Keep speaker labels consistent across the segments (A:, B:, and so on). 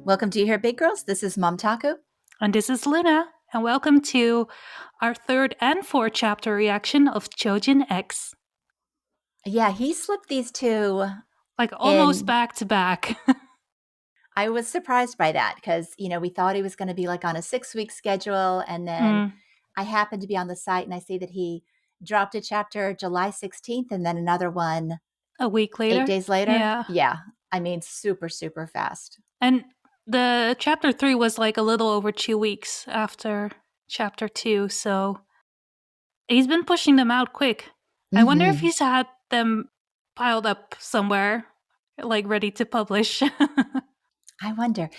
A: Welcome to You Hear Big Girls. This is Mom Taco.
B: And this is Luna, and welcome to our third and fourth chapter reaction of Choujin-X.
A: Yeah, he slipped these two.
B: Like almost back to back.
A: I was surprised by that because, we thought he was going to be like on a 6-week schedule. And then I happened to be on the site and I see that he dropped a chapter July 16th and then another one
B: a week later.
A: 8 days later.
B: Yeah.
A: I mean, super, super fast.
B: And the chapter 3 was like a little over 2 weeks after chapter 2. So he's been pushing them out quick. Mm-hmm. I wonder if he's had them piled up somewhere, like ready to publish.
A: I wonder.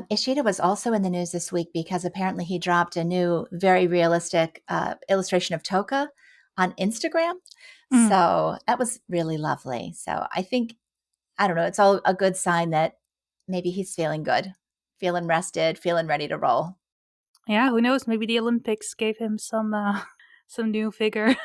A: Ishida was also in the news this week because apparently he dropped a new, very realistic illustration of Toka on Instagram. So that was really lovely. So I think, I don't know, it's all a good sign that maybe he's feeling good, feeling rested, feeling ready to roll.
B: Yeah, who knows? Maybe the Olympics gave him some new vigor.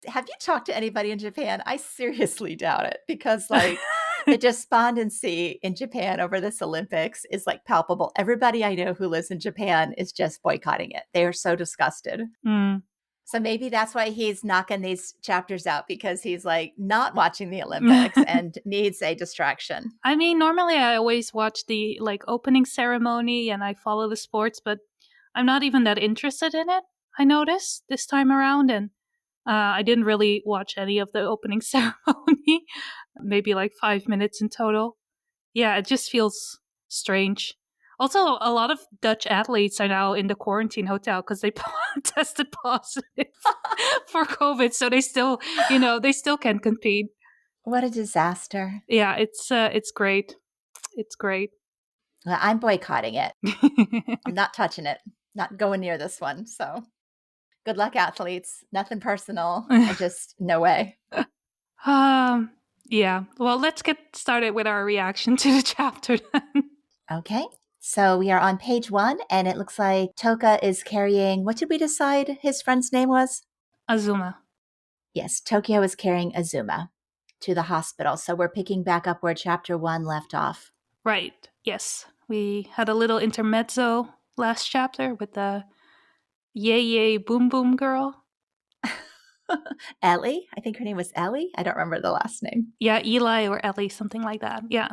A: Have you talked to anybody in Japan? I seriously doubt it because the despondency in Japan over this Olympics is like palpable. Everybody I know who lives in Japan is just boycotting it. They are so disgusted. So maybe that's why he's knocking these chapters out, because he's like not watching the Olympics and needs a distraction.
B: I mean, normally I always watch the opening ceremony and I follow the sports, but I'm not even that interested in it. I noticed this time around, and I didn't really watch any of the opening ceremony, maybe like 5 minutes in total. Yeah, it just feels strange. Also, a lot of Dutch athletes are now in the quarantine hotel because they tested positive for COVID. So they still, they still can compete.
A: What a disaster.
B: Yeah, it's great. It's great.
A: Well, I'm boycotting it. I'm not touching it. Not going near this one. So good luck, athletes. Nothing personal. No way.
B: Yeah. Well, let's get started with our reaction to the chapter then.
A: Okay. So we are on page 1, and it looks like Toka is carrying, what did we decide his friend's name was?
B: Azuma.
A: Yes, Tokyo is carrying Azuma to the hospital. So we're picking back up where chapter 1 left off.
B: Right. Yes. We had a little intermezzo last chapter with the yay boom boom girl.
A: Ellie? I think her name was Ellie. I don't remember the last name.
B: Yeah, Eli or Ellie, something like that. Yeah.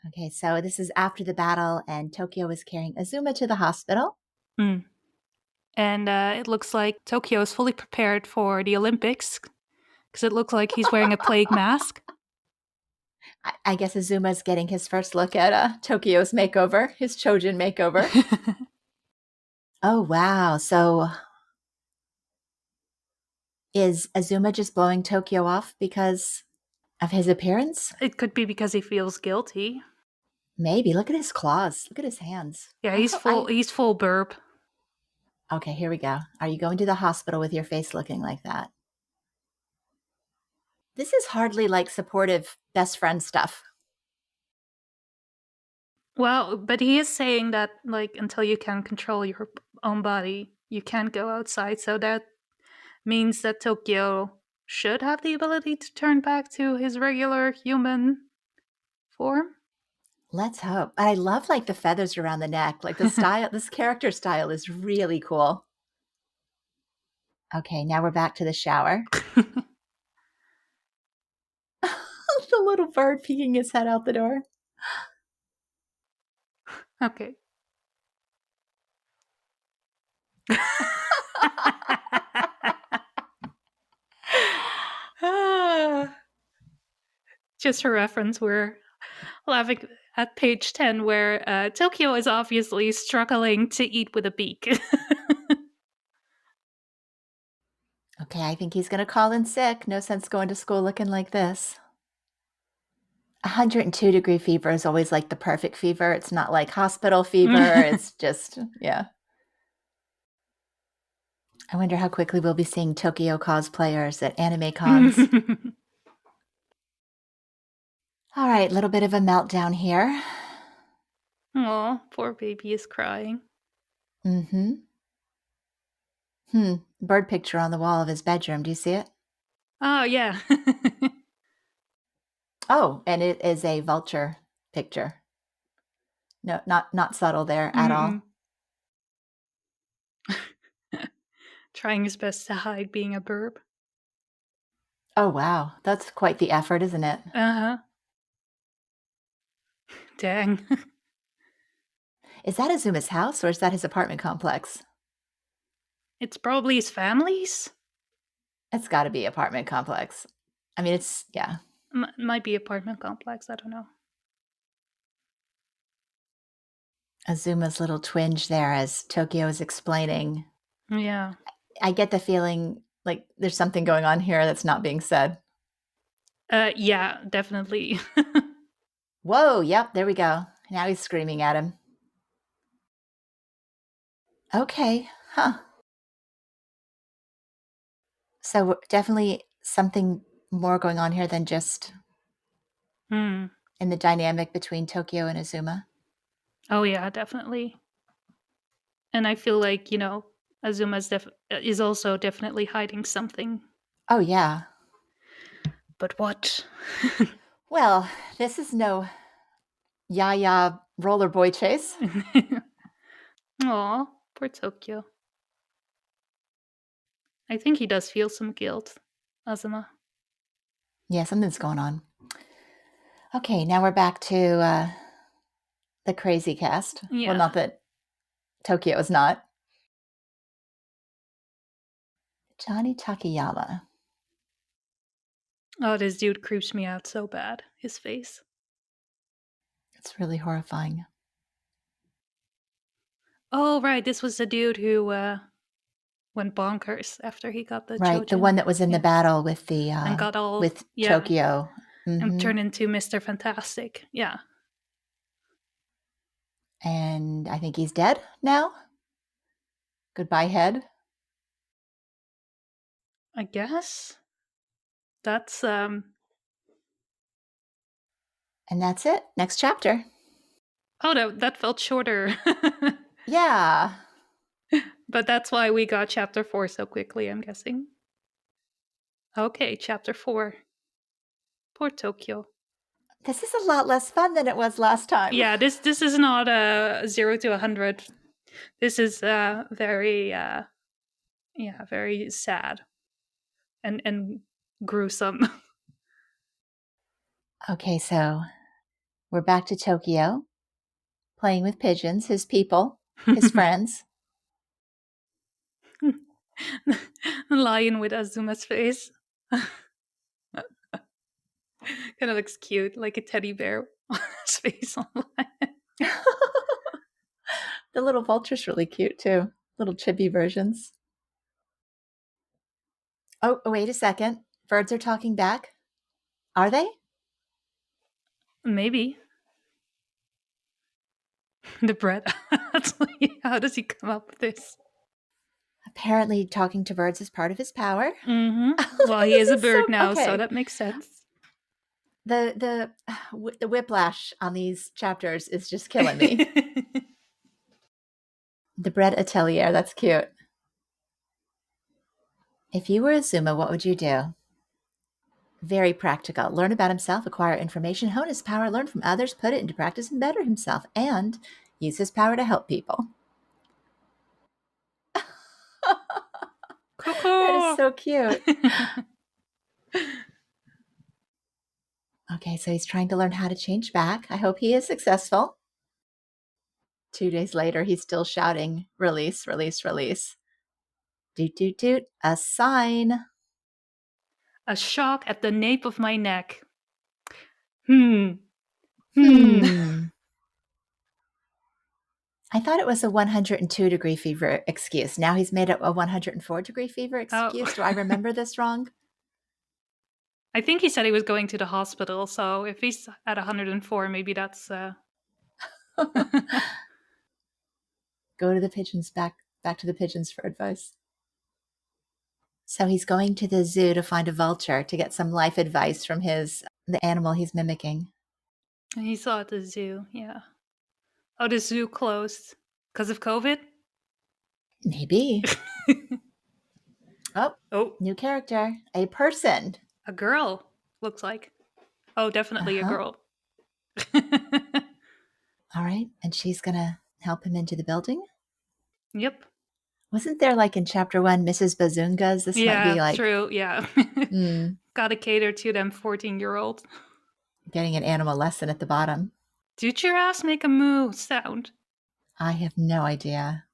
A: Okay, so this is after the battle, and Tokyo is carrying Azuma to the hospital.
B: And it looks like Tokyo is fully prepared for the Olympics because it looks like he's wearing a plague mask.
A: I guess Azuma's getting his first look at Tokyo's makeover, his Choujin makeover. Oh, wow. So is Azuma just blowing Tokyo off because of his appearance?
B: It could be because he feels guilty.
A: Maybe. Look at his claws. Look at his hands.
B: Yeah, he's full burp.
A: Okay, here we go. Are you going to the hospital with your face looking like that? This is hardly like supportive best friend stuff.
B: Well, but he is saying that until you can control your own body, you can't go outside. So that means that Tokyo should have the ability to turn back to his regular human form.
A: Let's hope. I love the feathers around the neck. Like the style, this character style is really cool. Okay, now we're back to the shower. The little bird peeking his head out the door.
B: Okay. Just for reference, we're laughing at page 10 where Tokyo is obviously struggling to eat with a beak.
A: Okay, I think he's going to call in sick. No sense going to school looking like this. 102-degree fever is always like the perfect fever. It's not like hospital fever. It's just, yeah. I wonder how quickly we'll be seeing Tokyo cosplayers at anime cons. All right, a little bit of a meltdown here.
B: Oh, poor baby is crying.
A: Bird picture on the wall of his bedroom. Do you see it?
B: Oh, yeah.
A: Oh, and it is a vulture picture. No, not subtle there at all.
B: Mm-mm. Trying his best to hide being a burb.
A: Oh, wow. That's quite the effort, isn't it?
B: Uh-huh. Dang.
A: Is that Azuma's house or is that his apartment complex?
B: It's probably his family's.
A: It's got to be apartment complex. I mean, it's, yeah.
B: Might be apartment complex. I don't know.
A: Azuma's little twinge there as Tokyo is explaining.
B: Yeah.
A: I get the feeling like there's something going on here that's not being said.
B: Yeah, definitely.
A: Whoa, yep, there we go. Now he's screaming at him. Okay, huh. So definitely something more going on here than just
B: Hmm.
A: in the dynamic between Tokyo and Azuma.
B: Oh yeah, definitely. And I feel like, Azuma's is also definitely hiding something.
A: Oh, yeah.
B: But what?
A: Well, this is no Yaya roller boy chase.
B: Aw, poor Tokyo. I think he does feel some guilt, Azuma.
A: Yeah, something's going on. Okay, now we're back to the crazy cast. Well,
B: Yeah.
A: not that Tokyo is not. Johnny Takayama.
B: Oh, this dude creeps me out so bad. His face.
A: It's really horrifying.
B: Oh, right. This was the dude who went bonkers after he got the
A: Right, the
B: Choujin.
A: one that was in the battle with the
B: And got all,
A: with
B: yeah,
A: Tokyo.
B: and turned into Mr. Fantastic. Yeah.
A: And I think he's dead now. Goodbye, head.
B: I guess. That's,
A: And that's it. Next chapter.
B: oh, no, that felt shorter.
A: Yeah.
B: But that's why we got chapter 4 so quickly, I'm guessing. Okay, chapter 4. Poor Tokyo.
A: This is a lot less fun than it was last time.
B: Yeah, this is not a 0 to 100. This is very very sad and gruesome.
A: Okay, so we're back to Tokyo, playing with pigeons, his people, his friends.
B: Lion with Azuma's face. Kind of looks cute, like a teddy bear on his face on lion.
A: The little vulture's really cute too. Little chibi versions. Oh, wait a second. Birds are talking back. Are they?
B: Maybe. The bread. How does he come up with this?
A: Apparently, talking to birds is part of his power.
B: Mm-hmm. Well, he
A: This
B: is a
A: is
B: bird
A: so-
B: now,
A: okay.
B: so that makes sense.
A: The whiplash on these chapters is just killing me. The bread atelier, that's cute. If you were Azuma, what would you do? Very practical. Learn about himself, acquire information, hone his power, learn from others, put it into practice, and better himself, and use his power to help people. That is so cute. Okay, so he's trying to learn how to change back. I hope he is successful. 2 days later, he's still shouting, release, release, release. Doot, doot, doot. A sign.
B: A shock at the nape of my neck.
A: I thought it was a 102 degree fever excuse. Now he's made it a 104 degree fever excuse.
B: Oh.
A: Do I remember this wrong?
B: I think he said he was going to the hospital, so if he's at 104, maybe that's
A: Go to the pigeons, back to the pigeons for advice. So he's going to the zoo to find a vulture to get some life advice from the animal he's mimicking.
B: And he saw at the zoo, yeah. Oh, the zoo closed because of COVID?
A: Maybe.
B: Oh,
A: New character. A person.
B: a girl, looks like. Oh, definitely a girl.
A: All right. And she's going to help him into the building.
B: Yep.
A: Wasn't there like in chapter 1, Mrs. Bazungas? This might be
B: Yeah,
A: like
B: true. Yeah. Gotta cater to them 14-year-old.
A: getting an animal lesson at the bottom.
B: Did your ass make a moo sound?
A: I have no idea.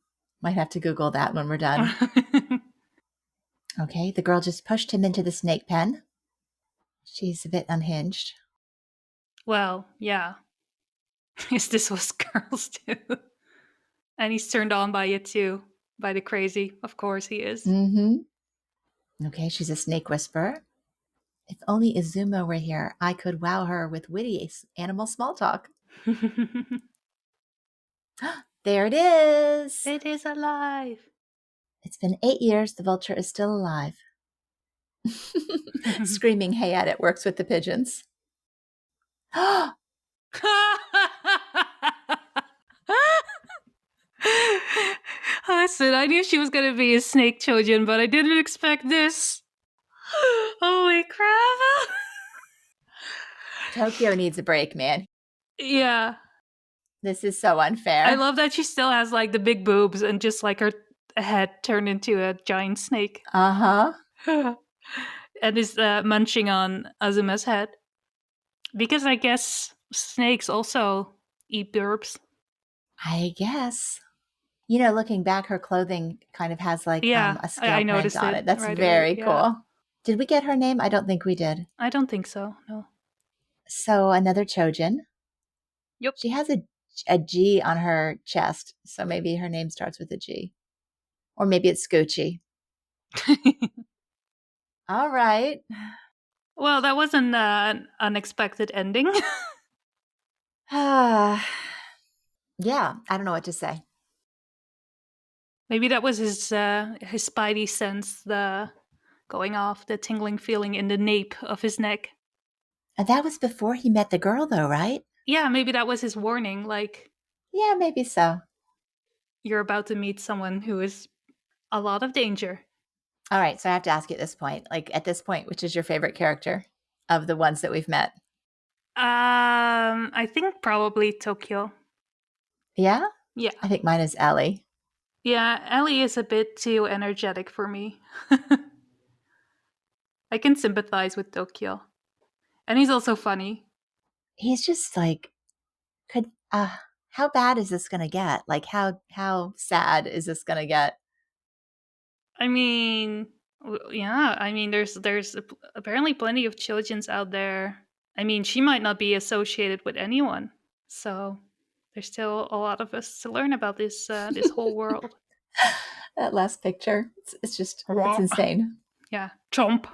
A: Might have to Google that when we're done. Okay, the girl just pushed him into the snake pen. She's a bit unhinged.
B: Well, yeah. Is this what girls do? And he's turned on by it too. By the crazy. Of course he is.
A: Mm-hmm. Okay, she's a snake whisperer. If only Izuma were here, I could wow her with witty animal small talk. There it is.
B: It is alive.
A: It's been 8 years. The vulture is still alive. Screaming hey at it works with the pigeons.
B: Listen, I knew she was going to be a snake Choujin, but I didn't expect this. Holy crap.
A: Tokyo needs a break, man.
B: Yeah.
A: This is so unfair.
B: I love that she still has like the big boobs and just like her head turned into a giant snake.
A: Uh-huh.
B: And is munching on Azuma's head. Because I guess snakes also eat burbs.
A: I guess. You know, looking back, her clothing kind of has like a scale print on it. That's
B: right
A: very
B: away,
A: cool.
B: yeah.
A: Did we get her name? I don't think we did.
B: I don't think so, no.
A: So another Choujin.
B: Yep.
A: She has a G on her chest, so maybe her name starts with a G. Or maybe it's Scoochie. All right.
B: Well, that was an unexpected ending.
A: Yeah, I don't know what to say.
B: Maybe that was his spidey sense, the going off, the tingling feeling in the nape of his neck.
A: And that was before he met the girl, though, right?
B: Yeah, maybe that was his warning, like...
A: Yeah, maybe so.
B: You're about to meet someone who is a lot of danger.
A: All right, so I have to ask you at this point, which is your favorite character of the ones that we've met?
B: I think probably Tokyo.
A: Yeah?
B: Yeah.
A: I think mine is Ellie.
B: Yeah, Ellie is a bit too energetic for me. I can sympathize with Tokyo. And he's also funny.
A: He's just like, how bad is this going to get? Like, how sad is this going to get?
B: I mean, yeah, I mean, there's apparently plenty of Choujins out there. I mean, she might not be associated with anyone. So there's still a lot of us to learn about this this whole world.
A: That last picture, it's insane.
B: Yeah, chomp.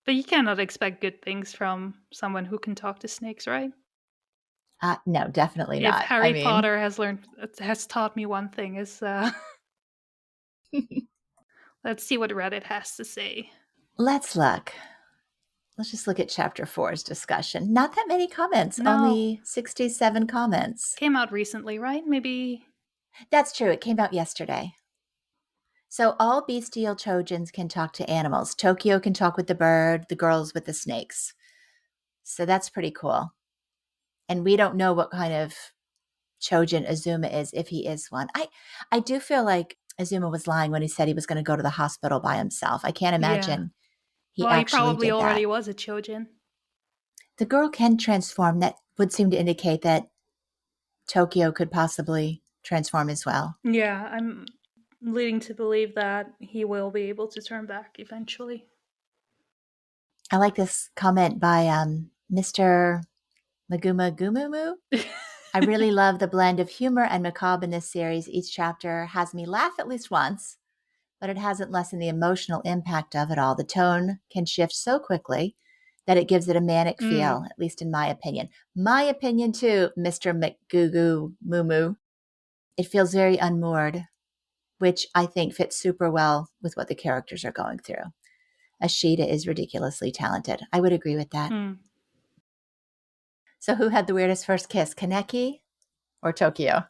B: But you cannot expect good things from someone who can talk to snakes, right?
A: No, definitely not.
B: If Harry Potter has taught me one thing is let's see what Reddit has to say.
A: Let's look. Let's just look at chapter 4's discussion. Not that many comments,
B: No.
A: only 67 comments.
B: Came out recently, right? Maybe.
A: That's true. It came out yesterday. So all bestial Choujins can talk to animals. Tokyo can talk with the bird, the girls with the snakes. So that's pretty cool. And we don't know what kind of Choujin Azuma is, if he is one. I do feel like Azuma was lying when he said he was going to go to the hospital by himself. I can't imagine he
B: probably
A: did
B: already
A: that.
B: was a Choujin.
A: The girl can transform. That would seem to indicate that Tokyo could possibly transform as well.
B: Yeah, I'm leading to believe that he will be able to turn back eventually.
A: I like this comment by Mr. Maguma Gumumu. I really love the blend of humor and macabre in this series. Each chapter has me laugh at least once, but it hasn't lessened the emotional impact of it all. The tone can shift so quickly that it gives it a manic feel, at least in my opinion. My opinion too, Mr. McGugu Mumu. It feels very unmoored, which I think fits super well with what the characters are going through. Ishida is ridiculously talented. I would agree with that. So who had the weirdest first kiss, Kaneki or Tokyo?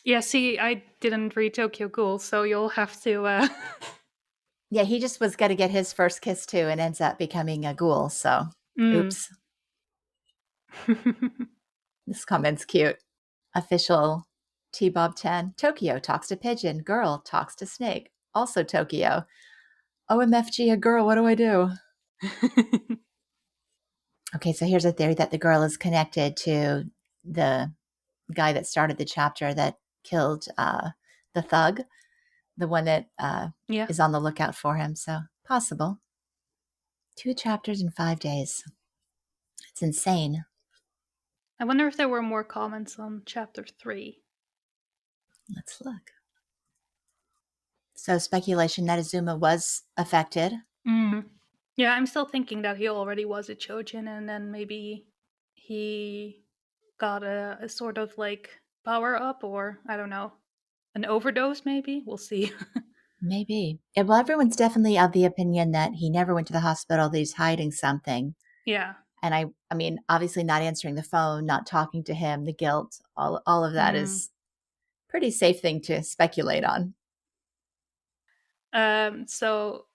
B: Yeah, see, I didn't read Tokyo Ghoul, so you'll have to...
A: Yeah, he just was going to get his first kiss too and ends up becoming a ghoul, so oops. This comment's cute. Official T-Bob 10. Tokyo talks to pigeon. Girl talks to snake. Also Tokyo. OMFG, a girl. What do I do? Okay, so here's a theory that the girl is connected to the guy that started the chapter that killed the thug, the one that
B: Yeah.
A: is on the lookout for him. So possible. 2 chapters in 5 days. It's insane.
B: I wonder if there were more comments on chapter 3.
A: Let's look. So speculation that Azuma was affected.
B: Yeah, I'm still thinking that he already was a Chojin, and then maybe he got a sort of like power up, or I don't know, an overdose maybe? We'll see.
A: Maybe. Well, everyone's definitely of the opinion that he never went to the hospital, that he's hiding something.
B: Yeah.
A: And I mean, obviously not answering the phone, not talking to him, the guilt, all of that is pretty safe thing to speculate on.
B: So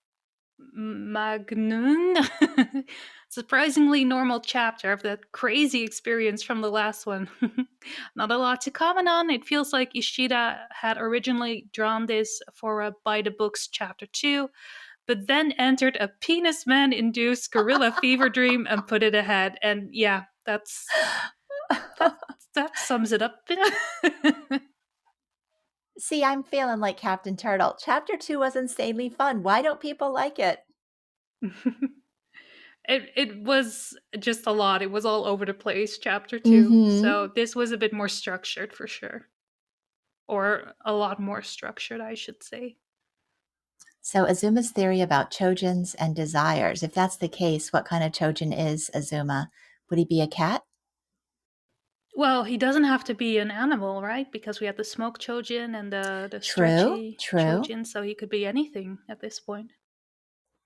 B: Magnun, surprisingly normal chapter of that crazy experience from the last one. Not a lot to comment on. It feels like Ishida had originally drawn this for a by the books chapter 2, but then entered a penis man induced gorilla fever dream and put it ahead. And yeah, that sums it up.
A: See, I'm feeling like Captain Turtle. Chapter 2 was insanely fun. Why don't people like it?
B: It was just a lot. It was all over the place, chapter 2.
A: Mm-hmm.
B: So this was a bit more structured for sure. Or a lot more structured, I should say.
A: So Azuma's theory about Chojins and desires. If that's the case, what kind of Chojin is Azuma? Would he be a cat?
B: Well, he doesn't have to be an animal, right? Because we had the smoke Chojin and the
A: True,
B: stretchy
A: true.
B: Chojin, so he could be anything at this point.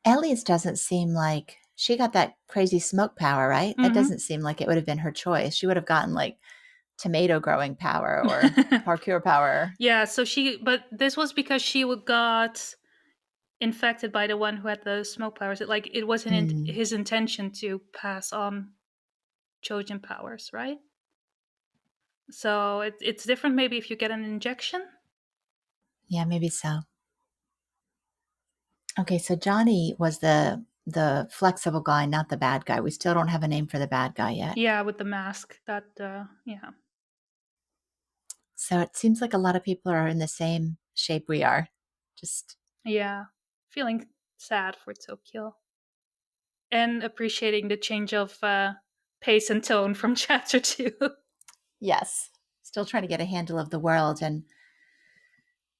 A: Ellie's doesn't seem like she got that crazy smoke power, right? That doesn't seem like it would have been her choice. She would have gotten like tomato growing power or parkour power.
B: Yeah, but this was because she got infected by the one who had the smoke powers. It wasn't his intention to pass on Chojin powers, right? So it's different maybe if you get an injection.
A: Yeah, maybe so. Okay, so Johnny was the flexible guy, not the bad guy. We still don't have a name for the bad guy yet.
B: Yeah, with the mask. Yeah.
A: So it seems like a lot of people are in the same shape we are. Just
B: Yeah. Feeling sad for Tokyo. And appreciating the change of pace and tone from chapter 2.
A: yes, still trying to get a handle of the world and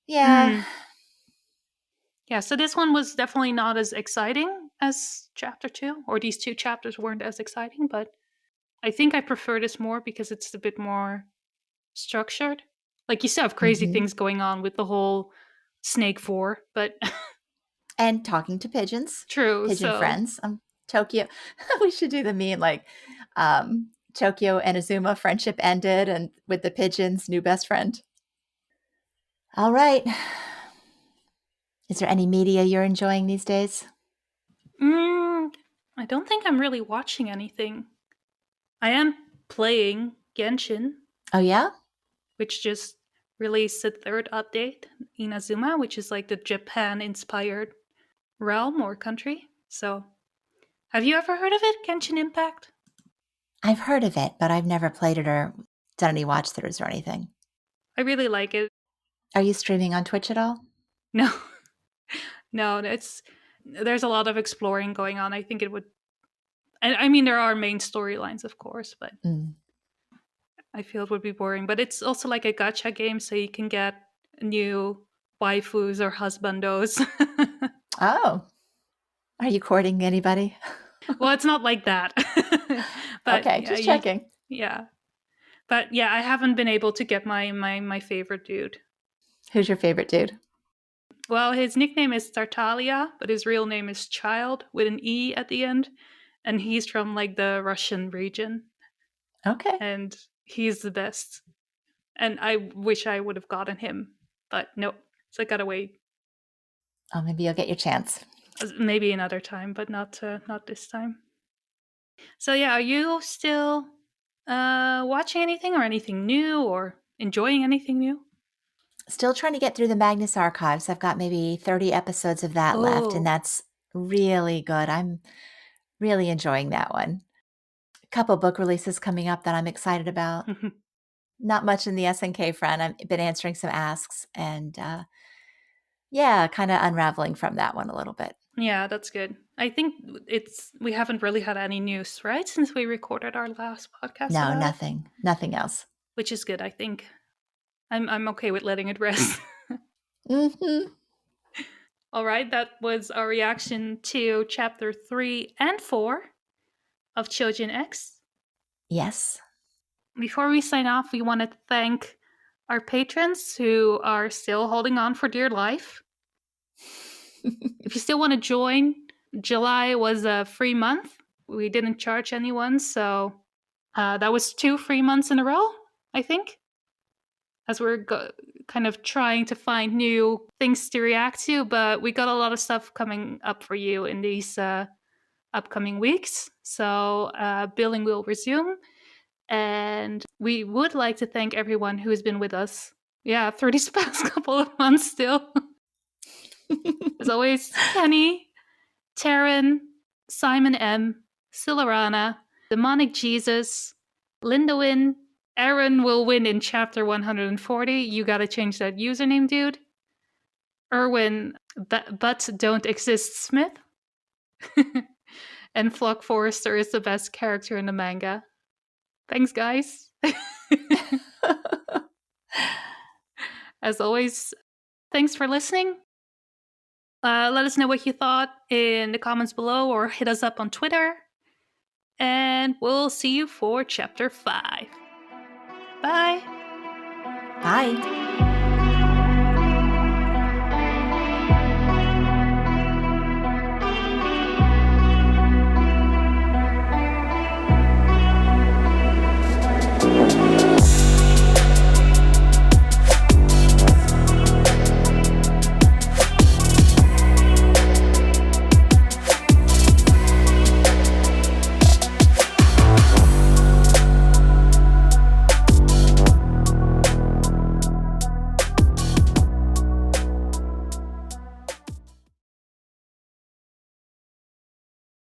A: yeah.
B: Yeah, so this one was definitely not as exciting as chapter 2, or these 2 chapters weren't as exciting, but I think I prefer this more because it's a bit more structured. Like you still have crazy
A: Mm-hmm.
B: things going on with the whole Snake 4, but
A: And talking to pigeons,
B: true.
A: pigeon
B: So
A: friends. Tokyo. We should do the meme like Tokyo and Azuma friendship ended, and with the pigeons, new best friend. All right. Is there any media you're enjoying these days?
B: I don't think I'm really watching anything. I am playing Genshin,
A: Oh yeah.
B: which just released the 3rd update, Inazuma, which is like the Japan-inspired realm or country. So, have you ever heard of it, Genshin Impact?
A: I've heard of it, but I've never played it or done any watch throughs or anything.
B: I really like it.
A: Are you streaming on Twitch at all?
B: No, no, there's a lot of exploring going on. I think it would. I mean, there are main storylines, of course, but I feel it would be boring. But it's also like a gacha game, so you can get new waifus or husbandos.
A: Oh. Are you courting anybody?
B: Well, it's not like that. But
A: Okay,
B: yeah,
A: just checking.
B: yeah. But yeah, I haven't been able to get my favorite dude.
A: Who's your favorite dude?
B: Well, his nickname is Tartaglia, but his real name is Child with an E at the end. And he's from like the Russian region.
A: Okay.
B: And he's the best. And I wish I would have gotten him, but nope. So I gotta wait.
A: Oh, maybe you'll get your chance.
B: Maybe another time, but not this time. So yeah, are you still Watching anything or anything new or enjoying anything new?
A: Still trying to get through the Magnus Archives. I've got maybe 30 episodes of that left, and
B: Oh.
A: that's really good. I'm really enjoying that one. A couple book releases coming up that I'm excited about. Not much in the SNK front. I've been answering some asks and, yeah, kinda unraveling from that one a little bit.
B: Yeah, that's good. I think we haven't really had any news, right, since we recorded our last podcast
A: No,
B: about it,
A: nothing. Nothing else.
B: which is good, I think. I'm okay with letting it rest.
A: Mhm.
B: All right, that was our reaction to chapter 3 and 4 of Choujin-X.
A: Yes.
B: Before we sign off, we want to thank our patrons who are still holding on for dear life. If you still want to join, July was a free month. We didn't charge anyone, so that was 2 free months in a row, I think. As we're kind of trying to find new things to react to, but we got a lot of stuff coming up for you in these upcoming weeks. So billing will resume. And we would like to thank everyone who has been with us, through these past couple of months still. As always, Kenny, Taryn, Simon M, Silarana, Demonic Jesus, Lindowin, Aaron will win in chapter 140. You gotta change that username, dude. Erwin, but don't exist Smith. And Flock Forrester is the best character in the manga. Thanks, guys. As always, thanks for listening. Let us know what you thought in the comments below or hit us up on Twitter. And we'll see you for chapter 5. Bye.
A: Bye.